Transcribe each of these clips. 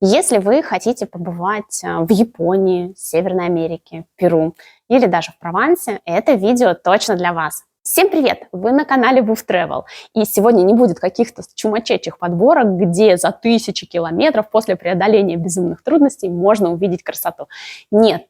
Если вы хотите побывать в Японии, Северной Америке, Перу или даже в Провансе, это видео точно для вас. Всем привет! Вы на канале Woof Travel. И сегодня не будет каких-то чумачечих подборок, где за тысячи километров после преодоления безумных трудностей можно увидеть красоту. Нет,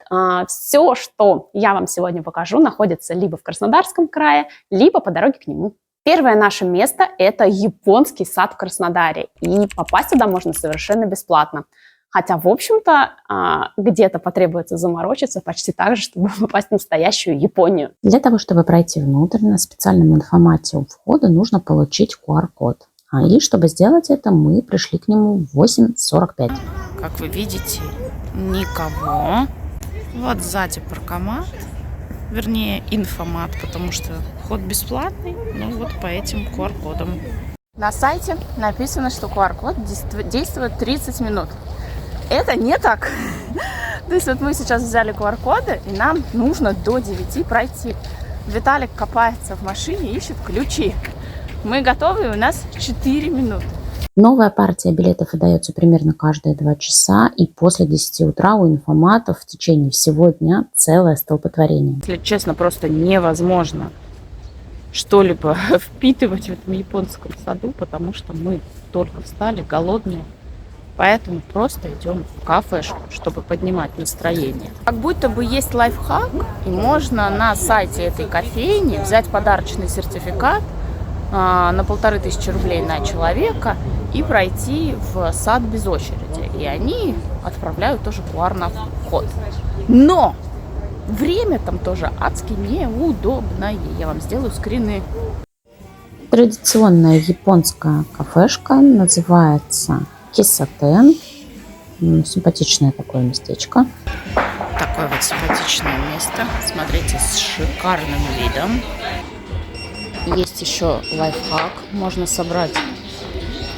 все, что я вам сегодня покажу, находится либо в Краснодарском крае, либо по дороге к нему. Первое наше место – это японский сад в Краснодаре, и попасть туда можно совершенно бесплатно. Хотя, в общем-то, где-то потребуется заморочиться почти так же, чтобы попасть в настоящую Японию. Для того, чтобы пройти внутрь, на специальном информате у входа нужно получить QR-код. И чтобы сделать это, мы пришли к нему в 8:45. Как вы видите, никого. Вот сзади паркомат. Вернее, инфомат, потому что вход бесплатный, но вот по этим QR-кодам. На сайте написано, что QR-код действует 30 минут. Это не так. То есть вот мы сейчас взяли QR-коды, и нам нужно до 9 пройти. Виталик копается в машине, ищет ключи. Мы готовы, у нас 4 минуты. Новая партия билетов выдается примерно каждые 2 часа, и после 10 утра у информатов в течение всего дня целое столпотворение. Если честно, просто невозможно что-либо впитывать в этом японском саду, потому что мы только встали, голодные. Поэтому просто идем в кафешку, чтобы поднимать настроение. Как будто бы есть лайфхак, и можно на сайте этой кофейни взять подарочный сертификат на 1500 рублей на человека и пройти в сад без очереди. И они отправляют тоже QR на вход. Но время там тоже адски неудобное. Я вам сделаю скрины. Традиционная японская кафешка называется Кисатен. Симпатичное такое местечко. Такое вот симпатичное место. Смотрите, с шикарным видом. Есть еще лайфхак. Можно собрать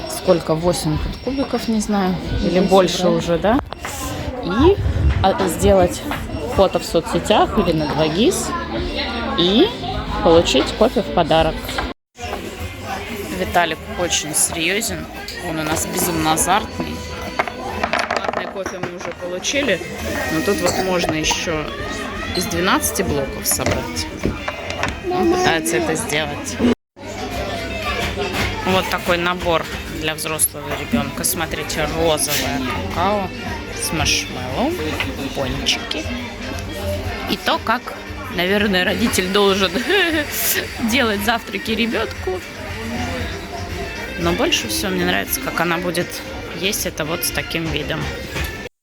сколько? 8 кубиков, не знаю. Или больше уже, да? И сделать фото в соцсетях или на 2GIS. И получить кофе в подарок. Виталик очень серьезен. Он у нас безумно азартный. Платный кофе мы уже получили. Но тут вот можно еще из 12 блоков собрать. Он пытается это сделать. Вот такой набор для взрослого ребенка. Смотрите, розовое какао с маршмеллоу, пончики. И то, как, наверное, родитель должен делать завтраки ребенку. Но больше всего мне нравится, как она будет есть это вот с таким видом.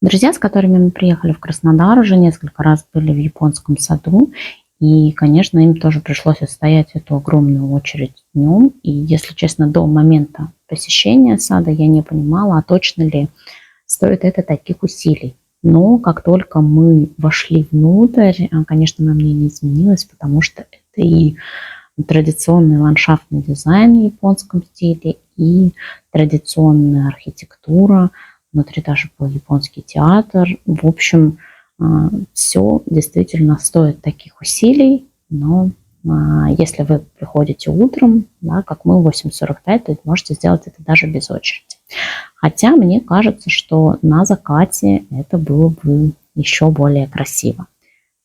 Друзья, с которыми мы приехали в Краснодар, уже несколько раз были в японском саду. И, конечно, им тоже пришлось отстоять эту огромную очередь днем. И, если честно, до момента посещения сада я не понимала, а точно ли стоит это таких усилий. Но как только мы вошли внутрь, конечно, мое мнение изменилось, потому что это и традиционный ландшафтный дизайн в японском стиле, и традиционная архитектура. Внутри даже был японский театр. В общем, все действительно стоит таких усилий, но если вы приходите утром, да, как мы в 8:45, то можете сделать это даже без очереди. Хотя мне кажется, что на закате это было бы еще более красиво.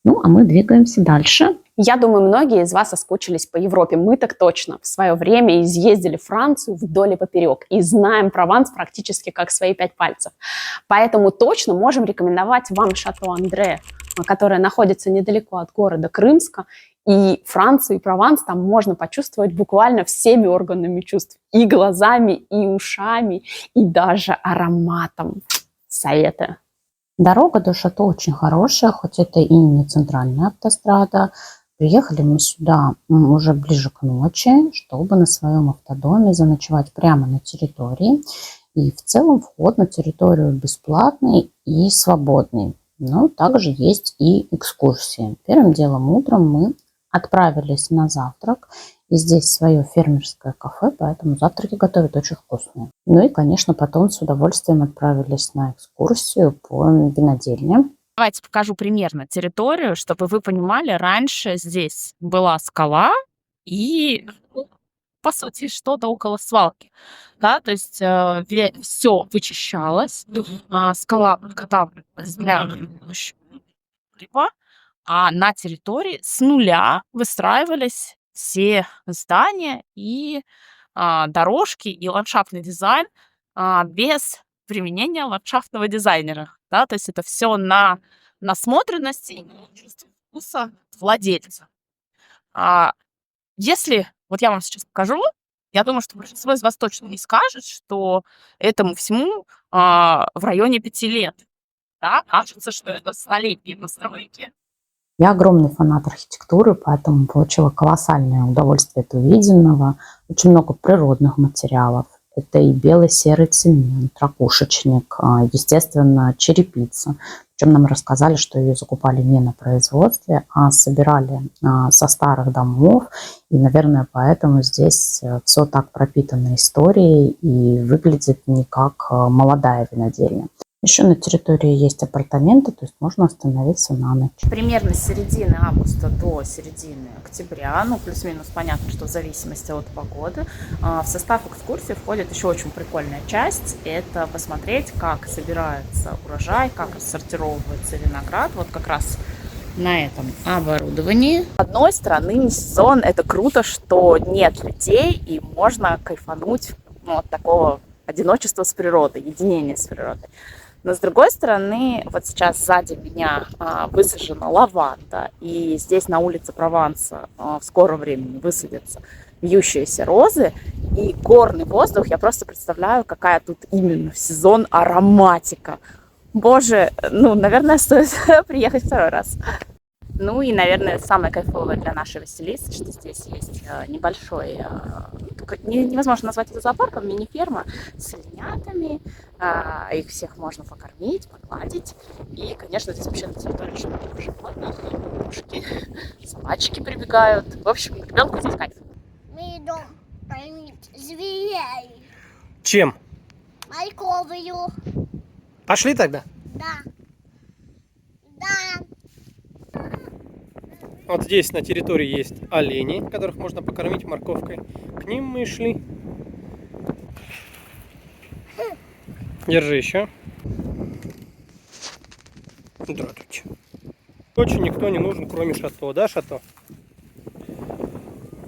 Ну, а мы двигаемся дальше. Я думаю, многие из вас соскучились по Европе. Мы так точно в свое время изъездили Францию вдоль и поперек и знаем Прованс практически как свои 5 пальцев. Поэтому точно можем рекомендовать вам Шато Андре, которое находится недалеко от города Крымска. И Францию, и Прованс там можно почувствовать буквально всеми органами чувств. И глазами, и ушами, и даже ароматом. Советую. Дорога до Шато очень хорошая, хоть это и не центральная автострада. Приехали мы сюда уже ближе к ночи, чтобы на своем автодоме заночевать прямо на территории. И в целом вход на территорию бесплатный и свободный. Но также есть и экскурсии. Первым делом утром мы отправились на завтрак. И здесь свое фермерское кафе, поэтому завтраки готовят очень вкусные. Ну и, конечно, потом с удовольствием отправились на экскурсию по винодельне. Давайте покажу примерно территорию, чтобы вы понимали, раньше здесь была скала, и по сути, что-то около свалки, да, то есть все вычищалось, скала подготавливалась для будущего прорыва, а на территории с нуля выстраивались все здания и дорожки и ландшафтный дизайн без применения ландшафтного дизайнера, да, то есть это все на насмотренности и чувстве вкуса владельца. А если вот я вам сейчас покажу, я думаю, что большинство из вас точно не скажет, что этому всему в районе 5 лет. Да? Кажется, что это столетние постройки. Я огромный фанат архитектуры, поэтому получила колоссальное удовольствие от увиденного. Очень много природных материалов. Это и белый-серый цемент, ракушечник, естественно, черепица. Причем нам рассказали, что ее закупали не на производстве, а собирали со старых домов. И, наверное, поэтому здесь все так пропитано историей и выглядит не как молодая винодельня. Еще на территории есть апартаменты, то есть можно остановиться на ночь. Примерно с середины августа до середины октября, ну плюс-минус понятно, что в зависимости от погоды, в состав экскурсии входит еще очень прикольная часть. Это посмотреть, как собирается урожай, как рассортировывается виноград. Вот как раз на этом оборудовании. С одной стороны, не сезон, это круто, что нет людей и можно кайфануть от такого одиночества с природой, единения с природой. Но, с другой стороны, вот сейчас сзади меня высажена лаванда, и здесь на улице Прованса в скором времени высадятся вьющиеся розы, и горный воздух, я просто представляю, какая тут именно в сезон ароматика. Боже, наверное, стоит приехать второй раз. Ну и, наверное, самое кайфовое для нашей Василисы, что здесь есть небольшой, невозможно назвать это зоопарком, мини-ферма с оленятами. Их всех можно покормить, погладить. И, конечно, здесь вообще на территории живут животных, кошки, собачки прибегают. В общем, ребенку здесь кайф. Мы идем кормить зверей. Чем? Морковью. Пошли тогда. Да. Да. Вот здесь на территории есть олени, которых можно покормить морковкой. К ним мы шли. Держи еще. Здравствуйте. Доче никто не нужен, кроме Шато, да, Шато?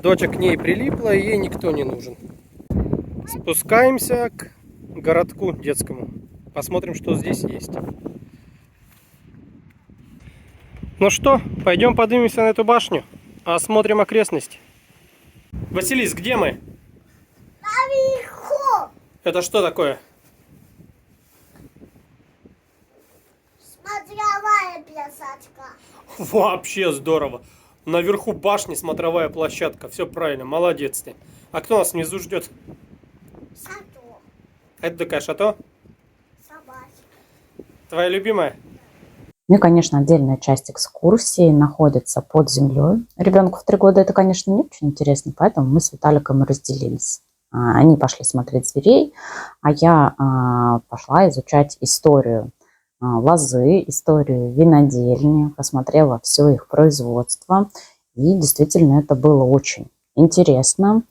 Доча к ней прилипла, и ей никто не нужен. Спускаемся к городку детскому. Посмотрим, что здесь есть. Ну что, пойдем поднимемся на эту башню, осмотрим окрестности. Василис, где мы? Наверху. Это что такое? Смотровая площадка. Вообще здорово. Наверху башни смотровая площадка. Все правильно, молодец ты. А кто нас внизу ждет? Шато. Это такая Шато? Собачка. Твоя любимая? Ну и, конечно, отдельная часть экскурсии находится под землей. Ребенку в 3 года это, конечно, не очень интересно, поэтому мы с Виталиком и разделились. Они пошли смотреть зверей, а я пошла изучать историю лозы, историю винодельни, посмотрела все их производство. И действительно это было очень интересно.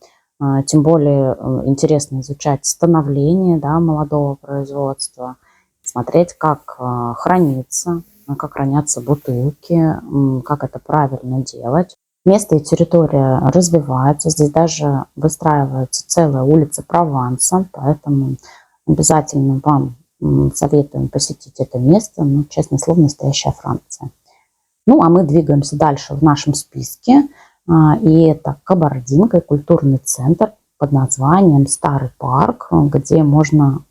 Тем более интересно изучать становление, да, молодого производства, смотреть, как хранится, как хранятся бутылки, как это правильно делать. Место и территория развиваются. Здесь даже выстраивается целая улица Прованса, поэтому обязательно вам советуем посетить это место. Ну, честное слово, настоящая Франция. Ну, а мы двигаемся дальше в нашем списке. И это Кабардинка и культурный центр под названием Старый парк, где можно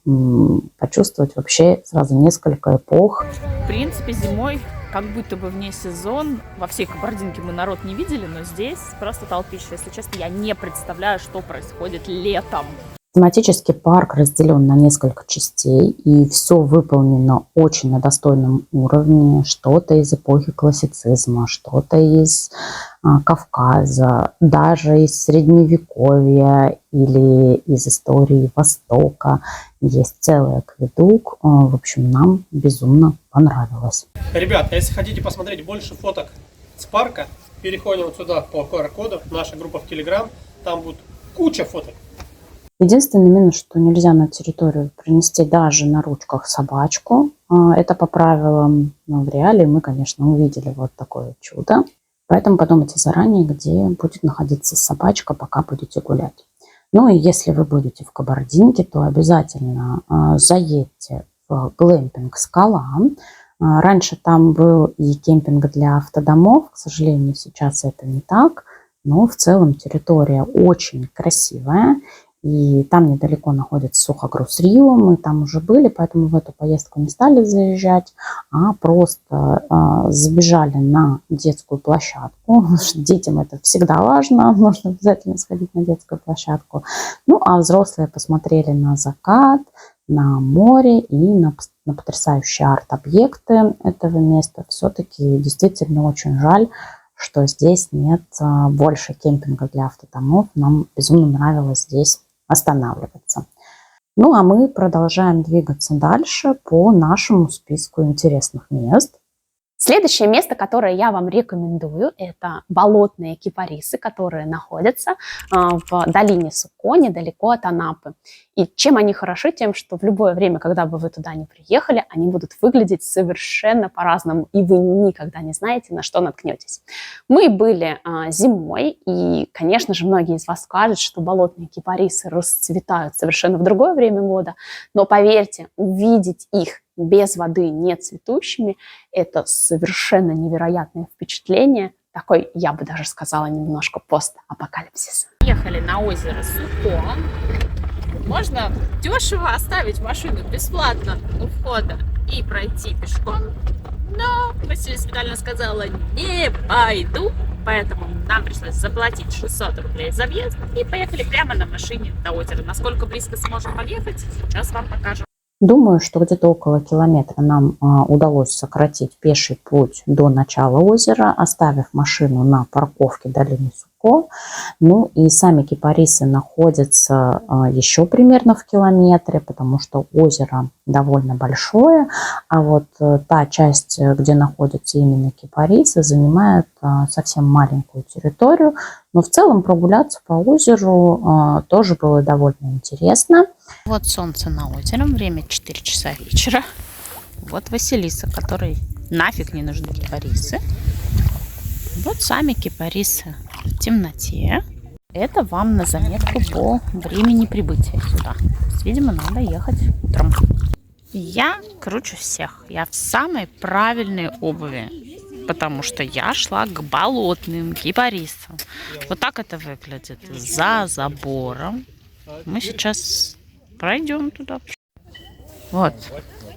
почувствовать вообще сразу несколько эпох. В принципе, зимой как будто бы вне сезон. Во всей Кабардинке мы народ не видели, но здесь просто толпища. Если честно, я не представляю, что происходит летом. Тематический парк разделен на несколько частей, и все выполнено очень на достойном уровне. Что-то из эпохи классицизма, что-то из Кавказа, даже из Средневековья или из истории Востока. Есть целый акведук. В общем, нам безумно понравилось. Ребят, если хотите посмотреть больше фоток с парка, переходим вот сюда по QR-коду. Наша группа в Telegram. Там будут Куча фоток. Единственный минус, что нельзя на территорию принести даже на ручках собачку. Это по правилам, в реале мы, конечно, увидели вот такое чудо. Поэтому подумайте заранее, где будет находиться собачка, пока будете гулять. Ну и если вы будете в Кабардинке, то обязательно заедьте в глэмпинг «Скала». Раньше там был и кемпинг для автодомов, к сожалению, сейчас это не так. Но в целом территория очень красивая. И там недалеко находится Сухогруз Рио, мы там уже были, поэтому в эту поездку не стали заезжать, а просто забежали на детскую площадку. Потому что детям это всегда важно, нужно обязательно сходить на детскую площадку. Ну а взрослые посмотрели на закат, на море и на потрясающие арт-объекты этого места. Все-таки действительно очень жаль, что здесь нет больше кемпинга для автодомов. Нам безумно нравилось здесь останавливаться. Ну, а мы продолжаем двигаться дальше по нашему списку интересных мест. Следующее место, которое я вам рекомендую, это болотные кипарисы, которые находятся в долине Суко, недалеко от Анапы. И чем они хороши? Тем, что в любое время, когда бы вы туда не приехали, они будут выглядеть совершенно по-разному, и вы никогда не знаете, на что наткнетесь. Мы были зимой, и, конечно же, многие из вас скажут, что болотные кипарисы расцветают совершенно в другое время года, но поверьте, увидеть их без воды, не цветущими, это совершенно невероятное впечатление. Такой, я бы даже сказала, немножко постапокалипсис. Ехали на озеро Суко. Можно дешево оставить машину бесплатно у входа и пройти пешком. Но Василиса Витальевна сказала: не пойду. Поэтому нам пришлось заплатить 600 рублей за въезд и поехали прямо на машине до озера. Насколько близко сможем подъехать, сейчас вам покажем. Думаю, что где-то около километра нам удалось сократить пеший путь до начала озера, оставив машину на парковке долины Суко. Ну и сами кипарисы находятся еще примерно в километре, потому что озеро довольно большое, а вот та часть, где находятся именно кипарисы, занимает совсем маленькую территорию. Но в целом прогуляться по озеру тоже было довольно интересно. Вот солнце на озере, время 4 часа вечера. Вот Василиса, которой нафиг не нужны кипарисы. Вот сами кипарисы в темноте. Это вам на заметку по времени прибытия сюда. То есть, видимо, надо ехать утром. Я круче всех. Я в самой правильной обуви. Потому что я шла к болотным кипарисам. Вот так это выглядит. За забором. Мы сейчас пройдем туда. Вот.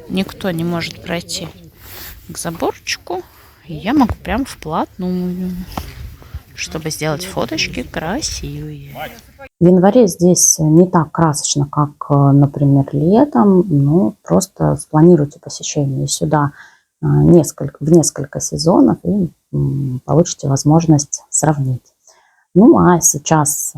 Никто не может пройти к заборчику. И я могу прям вплотную, чтобы сделать фоточки красивые. В январе здесь не так красочно, как, например, летом. Ну, просто спланируйте посещение сюда в несколько сезонов и получите возможность сравнить. Ну, а сейчас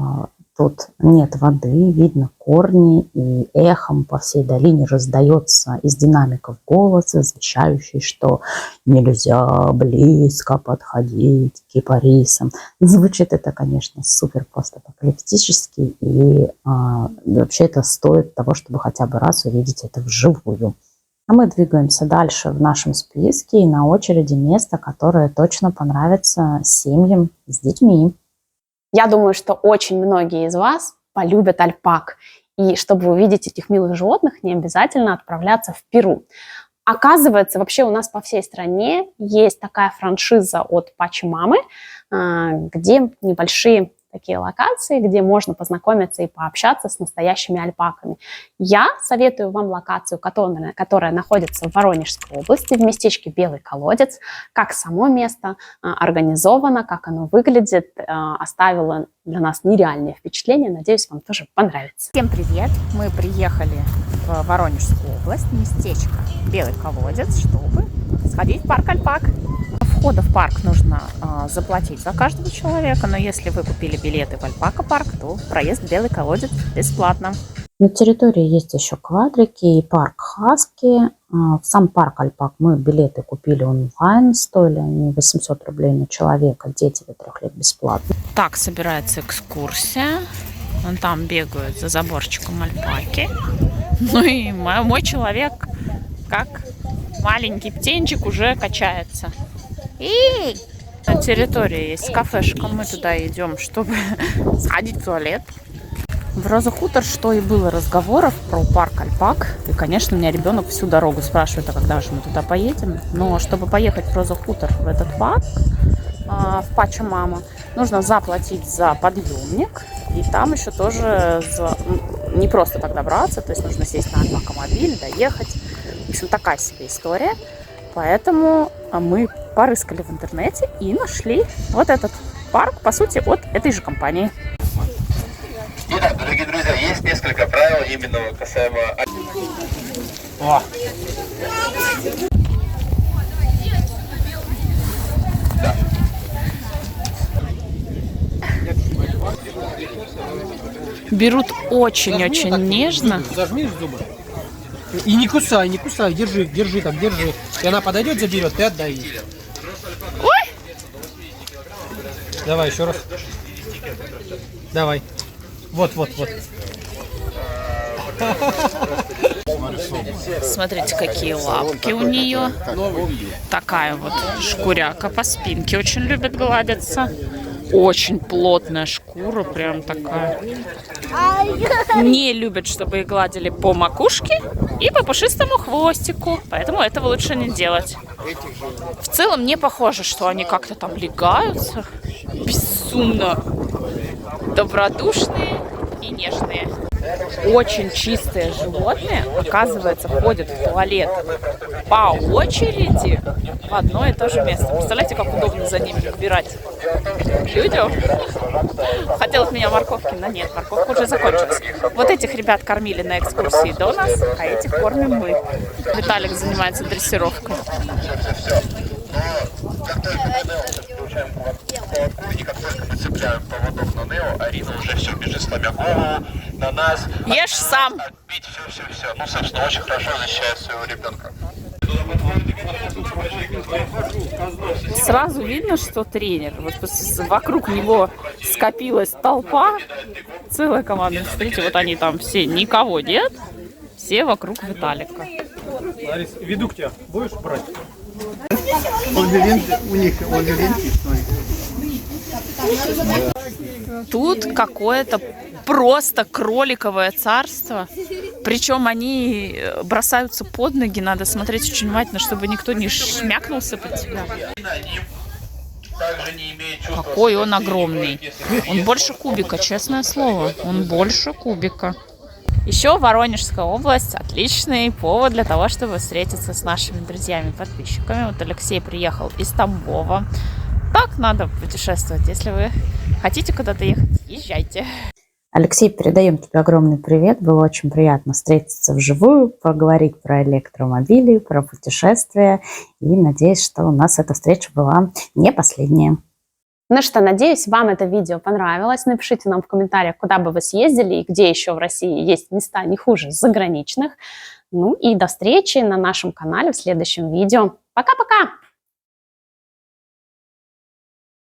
тут нет воды, видно корни, и эхом по всей долине раздается из динамиков голос, извещающий, что нельзя близко подходить к кипарисам. Звучит это, конечно, супер постапокалиптически, и вообще это стоит того, чтобы хотя бы раз увидеть это вживую. А мы двигаемся дальше в нашем списке, и на очереди место, которое точно понравится семьям с детьми. Я думаю, что очень многие из вас полюбят альпак. И чтобы увидеть этих милых животных, не обязательно отправляться в Перу. Оказывается, вообще у нас по всей стране есть такая франшиза от Пачимамы, где небольшие такие локации, где можно познакомиться и пообщаться с настоящими альпаками. Я советую вам локацию, которая находится в Воронежской области, в местечке Белый Колодец. Как само место организовано, как оно выглядит, оставило для нас нереальное впечатление. Надеюсь, вам тоже понравится. Всем привет! Мы приехали в Воронежскую область, местечко Белый Колодец, чтобы сходить в парк альпак. Входа в парк нужно заплатить за каждого человека, но если вы купили билеты в альпака-парк, то проезд в Белый Колодец бесплатно. На территории есть еще квадрики и парк Хаски. В сам парк альпак мы билеты купили онлайн, стоили они 800 рублей на человека, дети до 3 лет бесплатно. Так собирается экскурсия. Вон там бегают за заборчиком альпаки. Ну и мой человек, как маленький птенчик, уже качается. И на территории есть кафешка. Мы туда идем, чтобы сходить в туалет. В Роза Хутор, что и было разговоров про парк альпак. И, конечно, меня ребенок всю дорогу спрашивает, а когда же мы туда поедем. Но чтобы поехать в Роза Хутор, в этот парк, в Пачамама, нужно заплатить за подъемник. И там еще тоже не просто так добраться, то есть нужно сесть на альпакомобиль, доехать. В общем, такая себе история. Поэтому мы порыскали в интернете и нашли вот этот парк, по сути, от этой же компании. Итак, дорогие друзья, есть несколько правил именно касаемо... О. Да. Берут очень-очень нежно. Зажми зубы. И не кусай, не кусай, держи, держи так, держи. И она подойдет, заберет, ты отдай ей. Ой! Давай еще раз. Давай. Вот. Смотрите, какие лапки у нее. Такая вот шкуряка по спинке очень любит гладиться. Очень плотная шкура, прям такая. Не любят, чтобы их гладили по макушке и по пушистому хвостику. Поэтому этого лучше не делать. В целом не похоже, что они как-то там легаются. Безумно добродушные и нежные. Очень чистые животные, оказывается, ходят в туалет по очереди в одно и то же место. Представляете, как удобно за ними убирать людям? Хотел от меня морковки, но нет, морковка уже закончилась. Вот этих ребят кормили на экскурсии до нас, а этих кормим мы. Виталик занимается дрессировкой. Как только мы включаем поводку, и как только мы цепляем поводок на Нео, Арина уже все бежит, сломя голову на нас. Ешь сам! Отбить все. Ну, собственно, очень хорошо защищает своего ребенка. Сразу видно, что тренер. Вот вокруг него скопилась толпа, целая команда. Смотрите, вот они там все, никого нет, все вокруг Виталика. Ларис, веду к тебе. Будешь брать? У них ольговенки. Тут какое-то просто кроликовое царство. Причем они бросаются под ноги. Надо смотреть очень внимательно, чтобы никто не шмякнулся под тебя. Какой он огромный. Он больше кубика, честное слово. Он больше кубика. Еще Воронежская область – отличный повод для того, чтобы встретиться с нашими друзьями-подписчиками. Вот Алексей приехал из Тамбова. Так надо путешествовать. Если вы хотите куда-то ехать, езжайте. Алексей, передаем тебе огромный привет. Было очень приятно встретиться вживую, поговорить про электромобили, про путешествия. И надеюсь, что у нас эта встреча была не последняя. Ну что, надеюсь, вам это видео понравилось. Напишите нам в комментариях, куда бы вы съездили и где еще в России есть места не хуже заграничных. Ну и до встречи на нашем канале в следующем видео. Пока-пока!